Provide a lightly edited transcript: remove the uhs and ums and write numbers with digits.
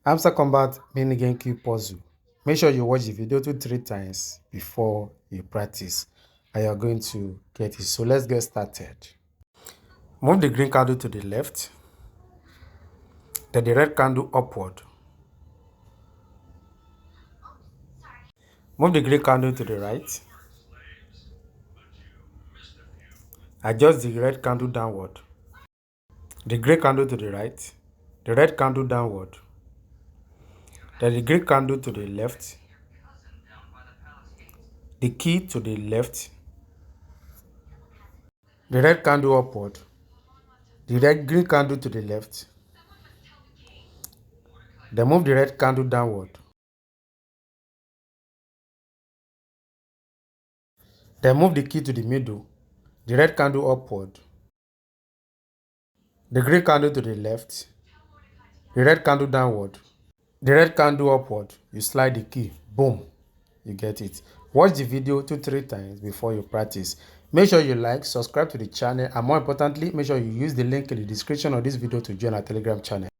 Hamster Kombat mini game cube puzzle. Make sure you watch the video 2-3 times before you practice, and you're going to get it. So let's get started. Move the green candle to the left, then the red candle upward. Move the green candle to the right. Adjust the red candle downward. The grey candle to the right, the red candle downward. Then the green candle to the left, the key to the left, the red candle upward, the green candle to the left. Then move the red candle downward. Then move the key to the middle, the red candle upward, the green candle to the left, the red candle downward, the red candle upward. You slide the key, boom, you get it. Watch the video 2-3 times before you practice. Make sure you like, subscribe to the channel, and more importantly, make sure you use the link in the description of this video to join our Telegram channel.